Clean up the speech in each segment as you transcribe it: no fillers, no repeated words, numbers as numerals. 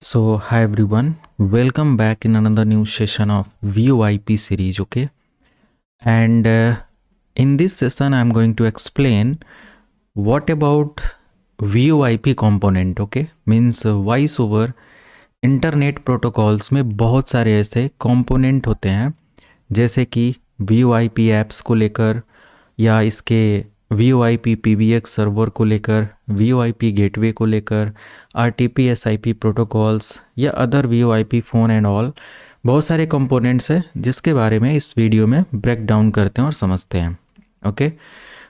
Hi everyone, welcome back in another new session of VoIP series. Okay, and in this session, I'm going to explain what about VoIP component. Okay, means voice over internet protocols में बहुत सारे ऐसे component होते हैं, जैसे कि VoIP apps को लेकर या इसके VoIP PBX सर्वर को लेकर, VoIP गेटवे को लेकर, RTP SIP प्रोटोकॉल्स या other VoIP phone and all. बहुत सारे कंपोनेंट्स हैं जिसके बारे में इस वीडियो में ब्रेक डाउन करते हैं और समझते हैं। ओके,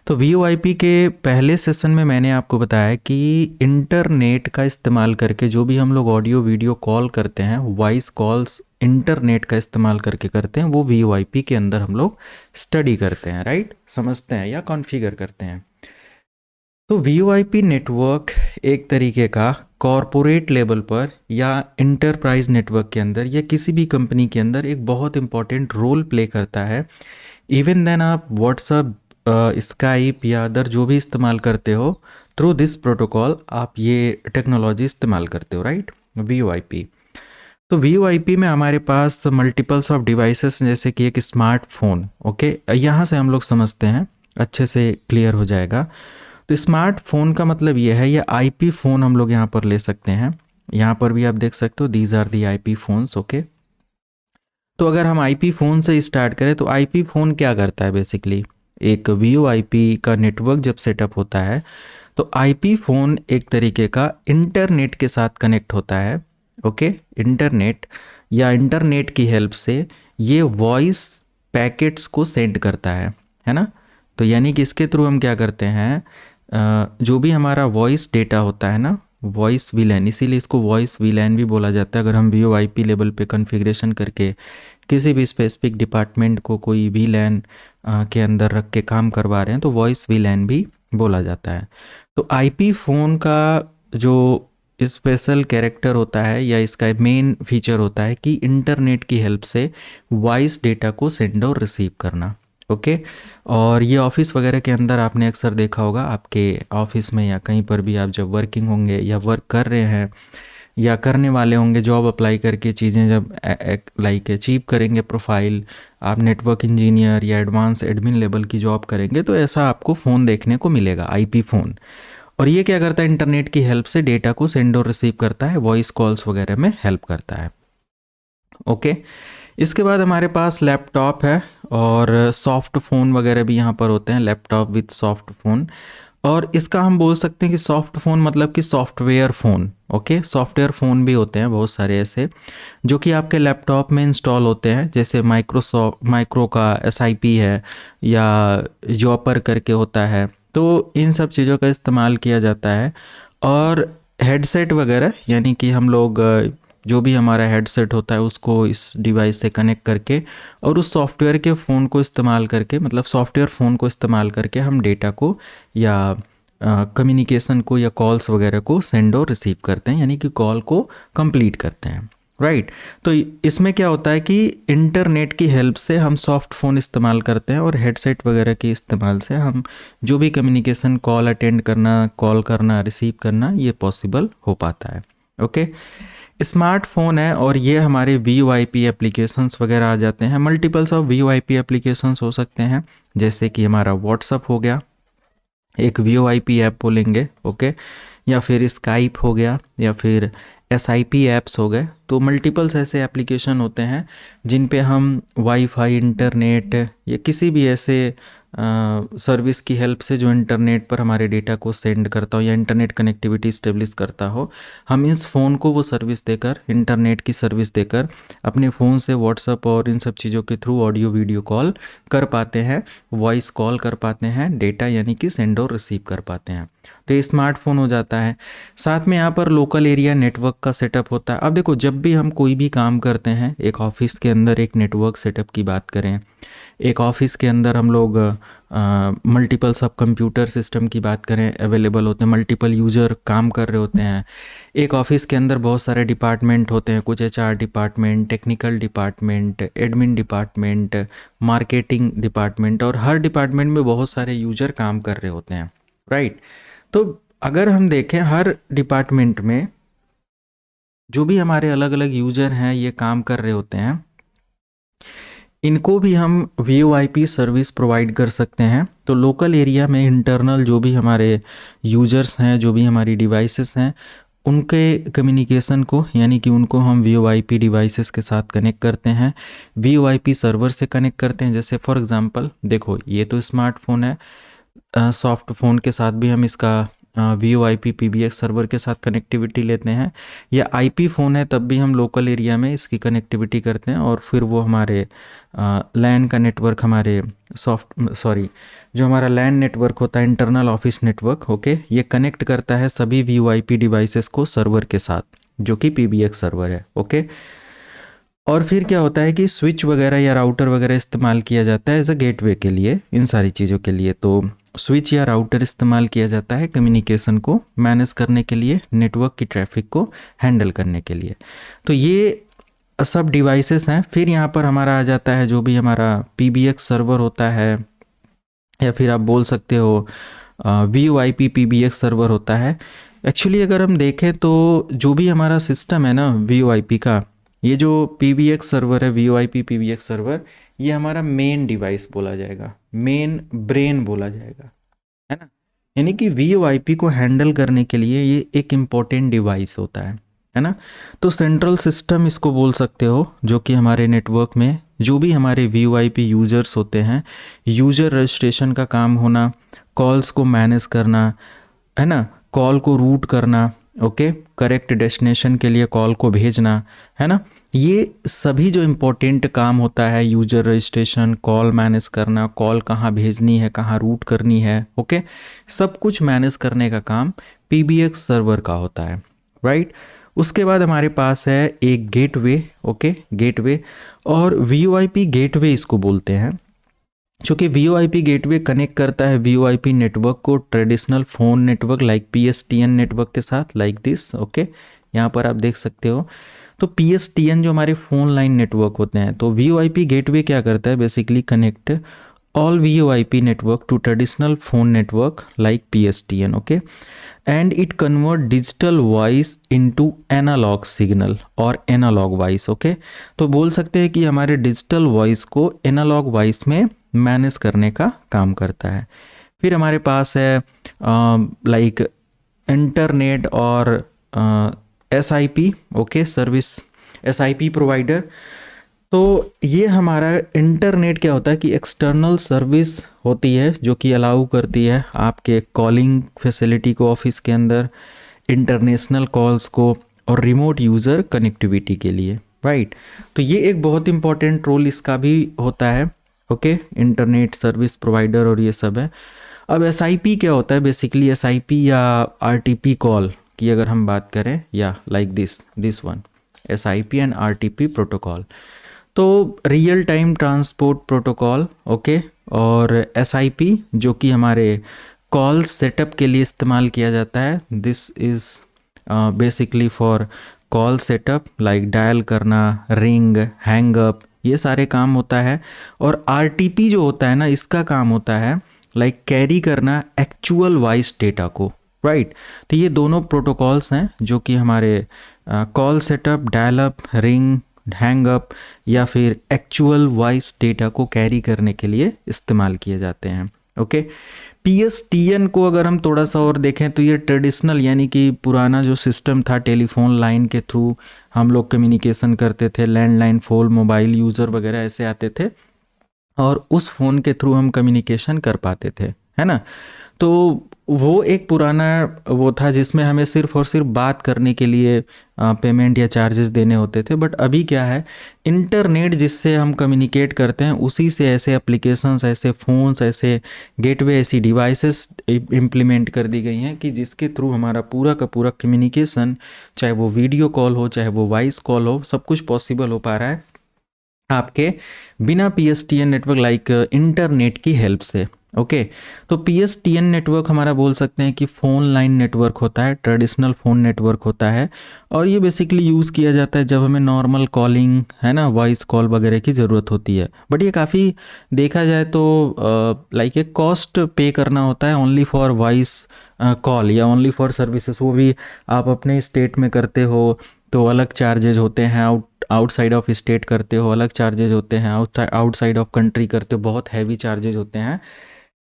तो VoIP के पहले सेशन में मैंने आपको बताया कि इंटरनेट का इस्तेमाल करके जो भी हम लोग ऑडियो वीडियो कॉल करते हैं, वॉइस कॉल्स इंटरनेट का इस्तेमाल करके करते हैं, वो VoIP के अंदर हम लोग स्टडी करते हैं, राइट, समझते हैं या कॉन्फ़िगर करते हैं। तो VoIP नेटवर्क एक तरीके का कॉरपोरेट लेवल पर या इंटरप्राइज नेटवर्क के अंदर या किसी भी कंपनी के अंदर एक बहुत इंपॉर्टेंट रोल प्ले करता है। इवन देन आप व्हाट्सअप, स्काइप या अदर जो भी इस्तेमाल करते हो, थ्रू दिस प्रोटोकॉल आप ये टेक्नोलॉजी इस्तेमाल करते हो, राइट, VoIP। तो VoIP में हमारे पास मल्टीपल्स ऑफ डिवाइसेस, जैसे कि एक स्मार्टफोन। ओके, यहाँ से हम लोग समझते हैं, अच्छे से क्लियर हो जाएगा। तो स्मार्टफोन का मतलब ये है, ये IP फ़ोन हम लोग यहाँ पर ले सकते हैं। यहाँ पर भी आप देख सकते हो, these are the IP phones. Okay, तो अगर हम IP फ़ोन से स्टार्ट करें तो IP फ़ोन क्या करता है बेसिकली, एक VoIP का नेटवर्क जब सेटअप होता है तो IP फ़ोन एक तरीके का इंटरनेट के साथ कनेक्ट होता है। ओके, इंटरनेट या इंटरनेट की हेल्प से ये वॉइस पैकेट्स को सेंड करता है ना। तो यानी कि इसके थ्रू हम क्या करते हैं, जो भी हमारा वॉइस डेटा होता है ना, वॉइस वीलैन, इसीलिए इसको वॉइस वीलैन भी बोला जाता है। अगर हम VoIP लेवल पे कॉन्फ़िगरेशन करके किसी भी स्पेसिफिक डिपार्टमेंट को कोई वीलैन के अंदर रख के काम करवा रहे हैं तो वॉइस वीलैन भी बोला जाता है। तो IP फ़ोन का जो स्पेशल कैरेक्टर होता है या इसका मेन फीचर होता है कि इंटरनेट की हेल्प से वॉइस डेटा को सेंड और रिसीव करना। ओके, और ये ऑफिस वगैरह के अंदर आपने अक्सर देखा होगा, आपके ऑफिस में या कहीं पर भी आप जब वर्किंग होंगे या वर्क कर रहे हैं या करने वाले होंगे, जॉब अप्लाई करके चीज़ें जब लाइक अचीव करेंगे प्रोफाइल, आप नेटवर्क इंजीनियर या एडवांस एडमिन लेवल की जॉब करेंगे तो ऐसा आपको फ़ोन देखने को मिलेगा, IP फ़ोन। और ये क्या करता है, इंटरनेट की हेल्प से डेटा को सेंड और रिसीव करता है, वॉइस कॉल्स वगैरह में हेल्प करता है। ओके, इसके बाद हमारे पास लैपटॉप है और सॉफ्ट फ़ोन वगैरह भी यहाँ पर होते हैं, लैपटॉप विथ सॉफ्ट फ़ोन। और इसका हम बोल सकते हैं कि सॉफ्ट फ़ोन मतलब कि software phone. Okay, software phone भी होते हैं बहुत सारे ऐसे जो कि आपके लैपटॉप में इंस्टॉल होते हैं, जैसे माइक्रो का SIP है या जॉपर करके होता है। तो इन सब चीज़ों का इस्तेमाल किया जाता है। और हेडसेट वगैरह, यानी कि हम लोग जो भी हमारा हेडसेट होता है उसको इस डिवाइस से कनेक्ट करके और उस सॉफ्टवेयर के फ़ोन को इस्तेमाल करके, मतलब सॉफ्टवेयर फ़ोन को इस्तेमाल करके हम डेटा को या कम्युनिकेशन को या कॉल्स वगैरह को सेंड और रिसीव करते हैं, यानी कि कॉल को कंप्लीट करते हैं, राइट। तो इसमें क्या होता है कि इंटरनेट की हेल्प से हम सॉफ्ट फ़ोन इस्तेमाल करते हैं और हेडसेट वगैरह के इस्तेमाल से हम जो भी कम्युनिकेशन, कॉल अटेंड करना, कॉल करना, रिसीव करना, ये पॉसिबल हो पाता है। ओके, स्मार्टफोन है और ये हमारे VoIP एप्लीकेशंस वगैरह आ जाते हैं। मल्टीपल्स ऑफ VoIP एप्लीकेशंस हो सकते हैं, जैसे कि हमारा व्हाट्सअप हो गया, एक VoIP ऐप बोलेंगे। ओके, या फिर स्काइप हो गया या फिर SIP ऐप्स हो गए। तो मल्टीपल्स ऐसे एप्लीकेशन होते हैं जिन पे हम वाईफाई, इंटरनेट या किसी भी ऐसे सर्विस की हेल्प से जो इंटरनेट पर हमारे डेटा को सेंड करता हो या इंटरनेट कनेक्टिविटी स्टेब्लिश करता हो, हम इस फ़ोन को वो सर्विस देकर, इंटरनेट की सर्विस देकर अपने फ़ोन से व्हाट्सअप और इन सब चीज़ों के थ्रू ऑडियो वीडियो कॉल कर पाते हैं, वॉइस कॉल कर पाते हैं, डेटा यानी कि सेंड और रिसीव कर पाते हैं। तो ये स्मार्टफोन हो जाता है। साथ में यहाँ पर लोकल एरिया नेटवर्क का सेटअप होता है। अब देखो, जब भी हम कोई भी काम करते हैं, एक ऑफिस के अंदर एक नेटवर्क सेटअप की बात करें, एक ऑफिस के अंदर हम लोग मल्टीपल सब कंप्यूटर सिस्टम की बात करें, अवेलेबल होते हैं, मल्टीपल यूज़र काम कर रहे होते हैं। एक ऑफिस के अंदर बहुत सारे डिपार्टमेंट होते हैं, कुछ HR department, technical department, admin department, marketing department, और हर डिपार्टमेंट में बहुत सारे यूज़र काम कर रहे होते हैं, राइट। तो अगर हम देखें हर डिपार्टमेंट में जो भी हमारे अलग अलग यूजर हैं ये काम कर रहे होते हैं, इनको भी हम VoIP सर्विस प्रोवाइड कर सकते हैं। तो लोकल एरिया में इंटरनल जो भी हमारे यूजर्स हैं, जो भी हमारी डिवाइसेस हैं, उनके कम्युनिकेशन को, यानी कि उनको हम VoIP डिवाइसेस के साथ कनेक्ट करते हैं, VoIP सर्वर से कनेक्ट करते हैं। जैसे फॉर एग्जांपल देखो, ये तो स्मार्टफोन है, सॉफ्ट फ़ोन के साथ भी हम इसका VoIP PBX सर्वर के साथ कनेक्टिविटी लेते हैं, या IP फ़ोन है तब भी हम लोकल एरिया में इसकी कनेक्टिविटी करते हैं, और फिर वो हमारे लैन का नेटवर्क, हमारे जो हमारा लैन नेटवर्क होता है, इंटरनल ऑफिस नेटवर्क, ओके, ये कनेक्ट करता है सभी VoIP डिवाइसेस को सर्वर के साथ, जो कि PBX सर्वर है, ओके। और फिर क्या होता है कि स्विच वगैरह या राउटर वगैरह इस्तेमाल किया जाता है एज अ गेटवे के लिए, इन सारी चीज़ों के लिए। तो स्विच या राउटर इस्तेमाल किया जाता है कम्युनिकेशन को मैनेज करने के लिए, नेटवर्क की ट्रैफिक को हैंडल करने के लिए। तो ये सब डिवाइसेस हैं। फिर यहाँ पर हमारा आ जाता है जो भी हमारा PBX सर्वर होता है, या फिर आप बोल सकते हो VoIP PBX सर्वर होता है। एक्चुअली अगर हम देखें तो जो भी हमारा सिस्टम है ना VoIP का, ये जो PBX सर्वर है, VoIP PBX सर्वर, ये हमारा मेन डिवाइस बोला जाएगा, मेन ब्रेन बोला जाएगा, है ना। यानी कि VoIP को हैंडल करने के लिए ये एक इम्पोर्टेंट डिवाइस होता है ना। तो सेंट्रल सिस्टम इसको बोल सकते हो, जो कि हमारे नेटवर्क में जो भी हमारे VoIP यूजर्स होते हैं, यूजर रजिस्ट्रेशन का काम होना, कॉल्स को मैनेज करना, है ना, कॉल को रूट करना, ओके, करेक्ट डेस्टिनेशन के लिए कॉल को भेजना, है ना, ये सभी जो इम्पोर्टेंट काम होता है, यूजर रजिस्ट्रेशन, कॉल मैनेज करना, कॉल कहाँ भेजनी है, कहाँ रूट करनी है, ओके, सब कुछ मैनेज करने का काम PBX सर्वर का होता है, राइट। उसके बाद हमारे पास है एक गेटवे, ओके, गेटवे, और VoIP गेटवे इसको बोलते हैं, चूँकि VoIP गेटवे कनेक्ट करता है VoIP नेटवर्क को traditional phone network like PSTN network के साथ, लाइक दिस, ओके, यहाँ पर आप देख सकते हो। तो PSTN जो हमारे फ़ोन लाइन नेटवर्क होते हैं, तो VoIP गेटवे क्या करता है, basically connect all VoIP network to traditional phone network like PSTN, okay, and it convert digital voice into analogue signal और एनालॉग वॉइस, ओके। तो बोल सकते हैं कि हमारे डिजिटल वॉइस को एनालॉग वॉइस में मैनेज करने का काम करता है। फिर हमारे पास है लाइक इंटरनेट और SIP, okay, service SIP provider. तो ये हमारा इंटरनेट क्या होता है कि एक्सटर्नल सर्विस होती है जो कि अलाउ करती है आपके कॉलिंग फैसिलिटी को ऑफिस के अंदर, इंटरनेशनल कॉल्स को, और रिमोट यूज़र कनेक्टिविटी के लिए, राइट। तो ये एक बहुत इंपॉर्टेंट रोल इसका भी होता है, ओके, इंटरनेट सर्विस प्रोवाइडर और ये सब है। अब SIP क्या होता है, बेसिकली SIP या RTP कॉल की अगर हम बात करें, या like this one, SIP and RTP protocol, तो real time transport protocol, okay, और SIP जो कि हमारे कॉल सेटअप के लिए इस्तेमाल किया जाता है, this is basically for call setup like dial करना, रिंग, हैंग अप, ये सारे काम होता है। और RTP जो होता है ना, इसका काम होता है लाइक कैरी करना एक्चुअल वॉइस डेटा को, राइट। तो ये दोनों प्रोटोकॉल्स हैं जो कि हमारे call setup, dial up, ring, hang up या फिर एक्चुअल वॉइस डेटा को कैरी करने के लिए इस्तेमाल किए जाते हैं, ओके। PSTN को अगर हम थोड़ा सा और देखें तो ये ट्रेडिशनल, यानी कि पुराना जो सिस्टम था, टेलीफोन लाइन के थ्रू हम लोग कम्युनिकेशन करते थे, लैंडलाइन फ़ोन, मोबाइल यूज़र वगैरह ऐसे आते थे, और उस फ़ोन के थ्रू हम कम्युनिकेशन कर पाते थे, है ना। तो वो एक पुराना वो था जिसमें हमें सिर्फ और सिर्फ बात करने के लिए पेमेंट या चार्जेस देने होते थे। बट अभी क्या है, इंटरनेट जिससे हम कम्युनिकेट करते हैं, उसी से ऐसे एप्लीकेशंस, ऐसे फ़ोन्स, ऐसे गेटवे, ऐसी डिवाइसेस इम्प्लीमेंट कर दी गई हैं कि जिसके थ्रू हमारा पूरा का पूरा कम्युनिकेशन, चाहे वो वीडियो कॉल हो, चाहे वो वॉइस कॉल हो, सब कुछ पॉसिबल हो पा रहा है आपके बिना PSTN नेटवर्क लाइक इंटरनेट की हेल्प से, ओके। तो PSTN नेटवर्क हमारा बोल सकते हैं कि फ़ोन लाइन नेटवर्क होता है, ट्रेडिशनल फ़ोन नेटवर्क होता है, और ये बेसिकली यूज़ किया जाता है जब हमें नॉर्मल कॉलिंग, है ना, वॉइस कॉल वगैरह की ज़रूरत होती है। बट ये काफ़ी देखा जाए तो लाइक एक कॉस्ट पे करना होता है ओनली फॉर वॉइस कॉल या ओनली फॉर सर्विसेज, वो भी आप अपने स्टेट में करते हो तो अलग चार्जेज होते हैं, आउटसाइड ऑफ स्टेट करते हो अलग चार्जेज होते हैं, आउटसाइड ऑफ कंट्री करते हो बहुत हैवी चार्जेज होते हैं।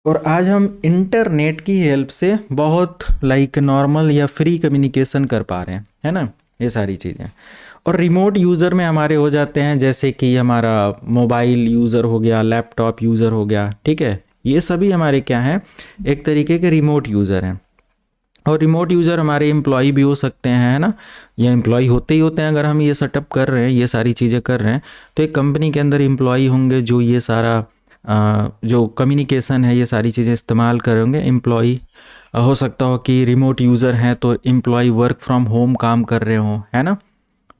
और आज हम इंटरनेट की हेल्प से बहुत लाइक नॉर्मल या फ्री कम्युनिकेशन कर पा रहे हैं, है ना, ये सारी चीज़ें। और रिमोट यूज़र में हमारे हो जाते हैं जैसे कि हमारा मोबाइल यूज़र हो गया, लैपटॉप यूज़र हो गया, ठीक है, ये सभी हमारे क्या हैं, एक तरीके के रिमोट यूज़र हैं। और रिमोट यूज़र हमारे एम्प्लॉय भी हो सकते हैं, है ना, या एम्प्लॉय होते ही होते हैं। अगर हम ये सेटअप कर रहे हैं, ये सारी चीज़ें कर रहे हैं, तो एक कंपनी के अंदर एम्प्लॉय होंगे जो ये सारा जो कम्युनिकेशन है ये सारी चीज़ें इस्तेमाल करेंगे। एम्प्लॉय हो सकता हो कि रिमोट यूज़र हैं तो एम्प्लॉय वर्क फ्रॉम होम काम कर रहे हों, है ना,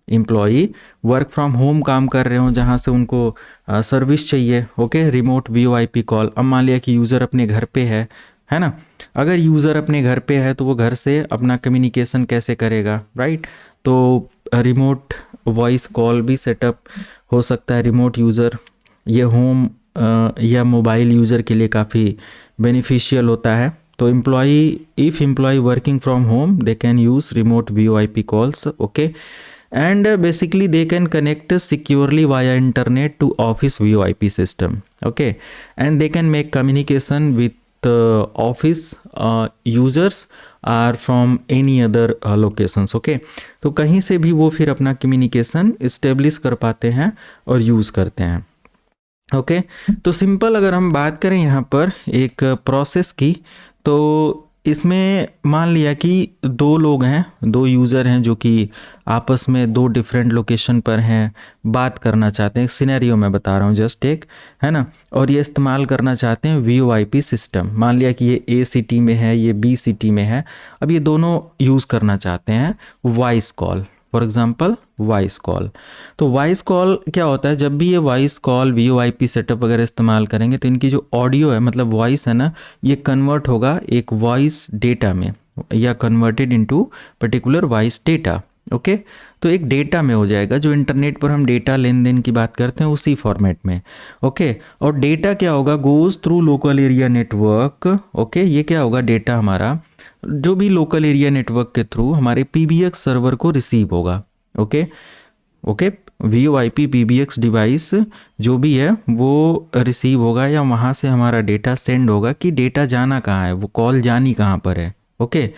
एम्प्लॉई वर्क फ्रॉम होम काम कर रहे हों जहाँ से उनको सर्विस चाहिए, ओके, रिमोट वीओआईपी कॉल। अब मान लिया कि यूज़र अपने घर पे है ना, अगर यूज़र अपने घर पे है तो वो घर से अपना कम्युनिकेशन कैसे करेगा, राइट। तो रिमोट वॉइस कॉल भी सेटअप हो सकता है रिमोट यूज़र। ये होम या मोबाइल यूज़र के लिए काफ़ी बेनिफिशियल होता है। तो if employ working from home they can use remote VoIP calls, okay, and basically they can connect securely via internet to office VoIP system, okay, and they can make communication with office users are from any other locations, okay। तो कहीं से भी वो फिर अपना communication establish कर पाते हैं और यूज़ करते हैं, ओके। तो सिंपल अगर हम बात करें यहाँ पर एक प्रोसेस की, तो इसमें मान लिया कि दो लोग हैं, दो यूज़र हैं जो कि आपस में दो डिफरेंट लोकेशन पर हैं, बात करना चाहते हैं, एक सिनेरियो मैं बता रहा हूँ जस्ट एक, है ना, और ये इस्तेमाल करना चाहते हैं वीओआईपी सिस्टम। मान लिया कि ये ए सिटी में है, ये बी सिटी में है, अब ये दोनों यूज़ करना चाहते हैं voice call, for example voice call. तो वॉइस कॉल क्या होता है, जब भी ये वॉइस कॉल वीओआईपी सेटअप वगैरह इस्तेमाल करेंगे तो इनकी जो ऑडियो है, मतलब वॉइस है ना, ये कन्वर्ट होगा एक वॉइस डेटा में या converted into particular voice data, okay. तो एक डेटा में हो जाएगा, जो इंटरनेट पर हम डेटा लेन देन की बात करते हैं उसी फॉर्मेट में, ओके। और डेटा क्या होगा, goes through local area network, okay. ये क्या होगा, डेटा हमारा जो भी लोकल एरिया नेटवर्क के थ्रू हमारे पीबीएक्स सर्वर को रिसीव होगा, okay, okay. VoIP PBX device जो भी है वो रिसीव होगा या वहाँ से हमारा डेटा सेंड होगा कि डेटा जाना कहाँ है, वो कॉल जानी कहाँ पर है, ओके।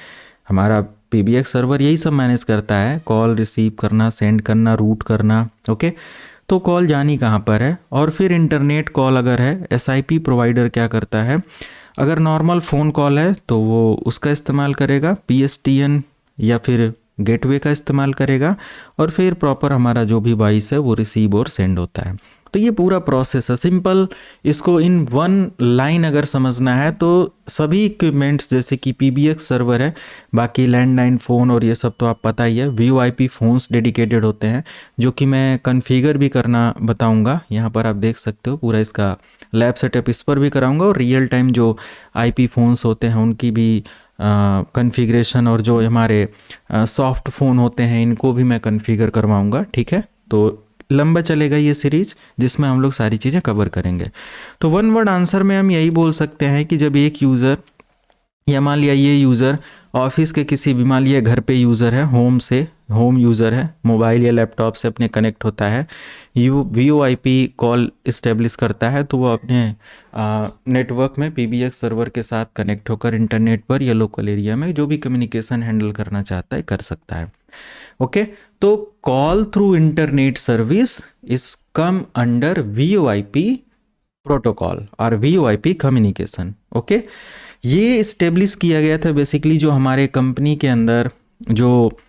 हमारा पीबीएक्स सर्वर यही सब मैनेज करता है, कॉल रिसीव करना, सेंड करना, रूट करना, ओके। तो कॉल जानी कहाँ पर है। और फिर इंटरनेट कॉल अगर है, एसआईपी प्रोवाइडर क्या करता है, अगर नॉर्मल फ़ोन कॉल है तो वो उसका इस्तेमाल करेगा, पीएसटीएन या फिर गेटवे का इस्तेमाल करेगा, और फिर प्रॉपर हमारा जो भी वॉइस है वो रिसीव और सेंड होता है। तो ये पूरा प्रोसेस है सिंपल। इसको इन वन लाइन अगर समझना है तो सभी इक्विपमेंट्स जैसे कि पीबीएक्स सर्वर है, बाकी लैंडलाइन फ़ोन और ये सब तो आप पता ही है, वीओआईपी फ़ोन्स डेडिकेटेड होते हैं जो कि मैं कॉन्फ़िगर भी करना बताऊंगा। यहाँ पर आप देख सकते हो पूरा इसका लैब सेटअप इस पर भी कराऊंगा, और रियल टाइम जो आईपी फ़ोन्स होते हैं उनकी भी कॉन्फ़िगरेशन, और जो हमारे सॉफ्ट फ़ोन होते हैं इनको भी मैं कॉन्फ़िगर करवाऊंगा, ठीक है। तो लंबा चलेगा ये सीरीज जिसमें हम लोग सारी चीज़ें कवर करेंगे। तो वन वर्ड आंसर में हम यही बोल सकते हैं कि जब एक यूज़र, या मान लिया ये यूज़र ऑफिस के किसी भी, मान लिया घर पे यूज़र है, होम यूज़र है, मोबाइल या लैपटॉप से अपने कनेक्ट होता है, वीओआईपी कॉल इस्टेब्लिश करता है, तो वो अपने नेटवर्क में पीबीएक्स सर्वर के साथ कनेक्ट होकर इंटरनेट पर या लोकल एरिया में जो भी कम्युनिकेशन हैंडल करना चाहता है कर सकता है, ओके। तो call through internet service is come under VoIP protocol और वीओआईपी कम्युनिकेशन, ओके। ये इस्टेब्लिश किया गया था बेसिकली जो हमारे कंपनी के अंदर जो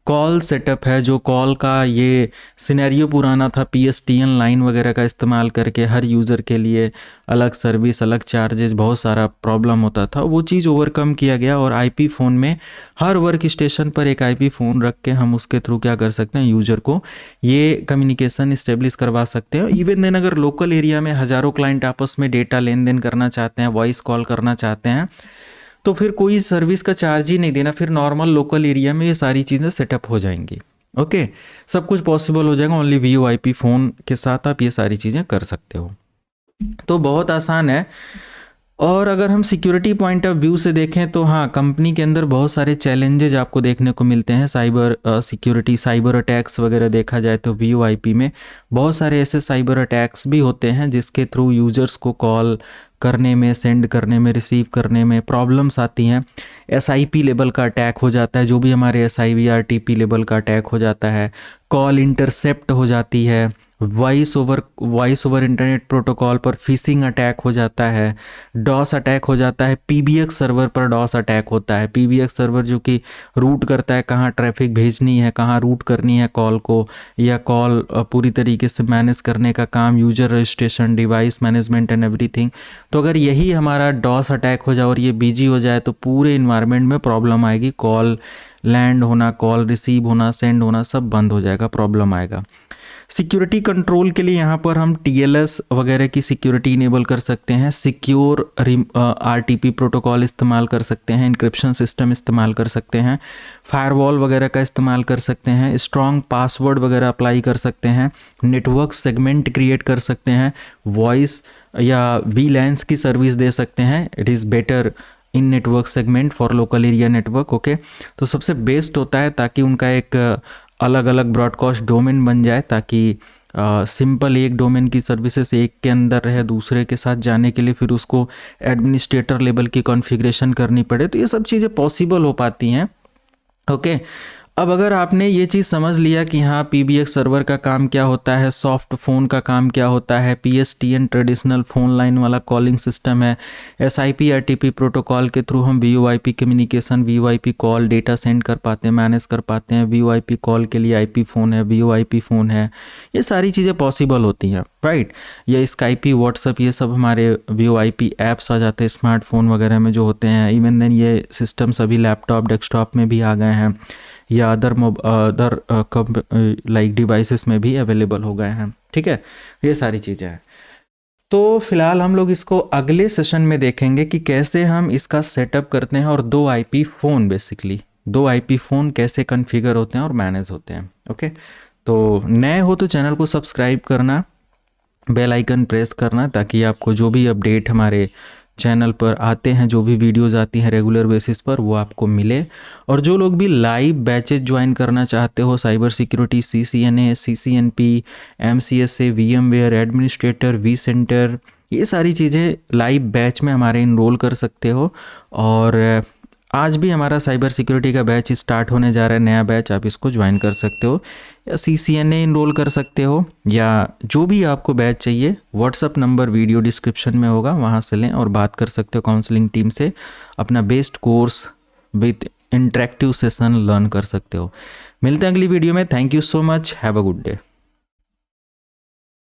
कॉल सेटअप है, जो कॉल का ये सिनेरियो पुराना था, पीएसटीएन लाइन वगैरह का इस्तेमाल करके हर यूज़र के लिए अलग सर्विस, अलग चार्जेस, बहुत सारा प्रॉब्लम होता था, वो चीज़ ओवरकम किया गया। और आईपी फ़ोन में हर वर्क स्टेशन पर एक आईपी फ़ोन रख के हम उसके थ्रू क्या कर सकते हैं, यूज़र को ये कम्युनिकेशन इस्टेब्लिश करवा सकते हैं। इवन देन अगर लोकल एरिया में हज़ारों क्लाइंट आपस में डेटा लेन देन करना चाहते हैं, वॉइस कॉल करना चाहते हैं, तो फिर कोई सर्विस का चार्ज ही नहीं देना, फिर नॉर्मल लोकल एरिया में ये सारी चीज़ें सेटअप हो जाएंगी, ओके। सब कुछ पॉसिबल हो जाएगा, ओनली वीओआईपी फ़ोन के साथ आप ये सारी चीज़ें कर सकते हो। तो बहुत आसान है। और अगर हम सिक्योरिटी पॉइंट ऑफ व्यू से देखें तो हाँ, कंपनी के अंदर बहुत सारे चैलेंजेज आपको देखने को मिलते हैं। साइबर सिक्योरिटी, साइबर अटैक्स वगैरह देखा जाए तो वीओआईपी में बहुत सारे ऐसे साइबर अटैक्स भी होते हैं जिसके थ्रू यूजर्स को कॉल करने में, सेंड करने में, रिसीव करने में प्रॉब्लम्स आती हैं। एसआईपी लेवल का अटैक हो जाता है, जो भी हमारे एसआईवीआरटीपी लेवल का अटैक हो जाता है। कॉल इंटरसेप्ट हो जाती है। वॉइस ओवर इंटरनेट प्रोटोकॉल पर फिशिंग अटैक हो जाता है। डॉस अटैक हो जाता है। पीबीएक्स सर्वर पर डॉस अटैक होता है। पीबीएक्स सर्वर जो कि रूट करता है कहाँ ट्रैफिक भेजनी है, कहाँ रूट करनी है कॉल को, या कॉल पूरी तरीके से मैनेज करने का काम, user registration, device management and everything. तो अगर यही हमारा डॉस अटैक हो जाए और ये बिजी हो जाए तो पूरे इन्वायरमेंट में प्रॉब्लम आएगी। कॉल लैंड होना, कॉल रिसीव होना, सेंड होना सब बंद हो जाएगा, प्रॉब्लम आएगा। सिक्योरिटी कंट्रोल के लिए यहाँ पर हम टीएलएस वगैरह की सिक्योरिटी इनेबल कर सकते हैं। सिक्योर आरटीपी प्रोटोकॉल इस्तेमाल कर सकते हैं। इंक्रिप्शन सिस्टम इस्तेमाल कर सकते हैं। फायरवॉल वगैरह का इस्तेमाल कर सकते हैं। स्ट्रॉन्ग पासवर्ड वगैरह अप्लाई कर सकते हैं। नेटवर्क सेगमेंट क्रिएट कर सकते हैं। वॉइस या वीलैंस की सर्विस दे सकते हैं। It is better in network segment for local area network. Okay, तो सबसे बेस्ट होता है ताकि उनका एक अलग अलग ब्रॉडकास्ट डोमेन बन जाए, ताकि सिंपल एक डोमेन की सर्विसेज एक के अंदर रहे, दूसरे के साथ जाने के लिए फिर उसको एडमिनिस्ट्रेटर लेवल की कॉन्फ़िगरेशन करनी पड़े। तो ये सब चीज़ें पॉसिबल हो पाती हैं। ओके, अब अगर आपने ये चीज़ समझ लिया कि हाँ पीबीएक्स सर्वर का काम क्या होता है, सॉफ्ट फ़ोन का काम क्या होता है, पीएसटीएन ट्रेडिशनल फ़ोन लाइन वाला कॉलिंग सिस्टम है, एसआईपी आरटीपी प्रोटोकॉल के थ्रू हम VoIP communication, VoIP call data send कर पाते हैं, मैनेज कर पाते हैं। वीओआईपी कॉल के लिए आईपी फ़ोन है, वीओआईपी फ़ोन है, ये सारी चीज़ें पॉसिबल होती हैं, राइट। या स्काइपी, व्हाट्सअप, ये सब हमारे वीओआईपी ऐप्स आ जाते हैं स्मार्टफोन वगैरह में जो होते हैं। इवन देन ये सिस्टम सभी लैपटॉप, डेस्कटॉप में भी आ गए हैं, या अदर लाइक डिवाइसेस में भी अवेलेबल हो गए हैं। ठीक है, ये सारी चीज़ें हैं। तो फिलहाल हम लोग इसको अगले सेशन में देखेंगे कि कैसे हम इसका सेटअप करते हैं, और 2 IP phone, basically 2 IP phone कैसे कॉन्फ़िगर होते हैं और मैनेज होते हैं। ओके, तो नए हो तो चैनल को सब्सक्राइब करना, बेल आइकन प्रेस करना, ताकि आपको जो भी अपडेट हमारे चैनल पर आते हैं, जो भी वीडियोस आती हैं रेगुलर बेसिस पर, वो आपको मिले। और जो लोग भी लाइव बैचेज ज्वाइन करना चाहते हो, cyber security, CCNA, CCNP, MCSA, VMware, administrator, vCenter, ये सारी चीज़ें लाइव बैच में हमारे इनरोल कर सकते हो। और आज भी हमारा साइबर सिक्योरिटी का बैच स्टार्ट होने जा रहा है, नया बैच, आप इसको ज्वाइन कर सकते हो, या CCNA इनरोल कर सकते हो, या जो भी आपको बैच चाहिए। व्हाट्सअप नंबर वीडियो डिस्क्रिप्शन में होगा, वहाँ से लें और बात कर सकते हो काउंसलिंग टीम से, अपना best course with interactive session learn कर सकते हो। मिलते हैं अगली वीडियो में। Thank you so much, have a good day.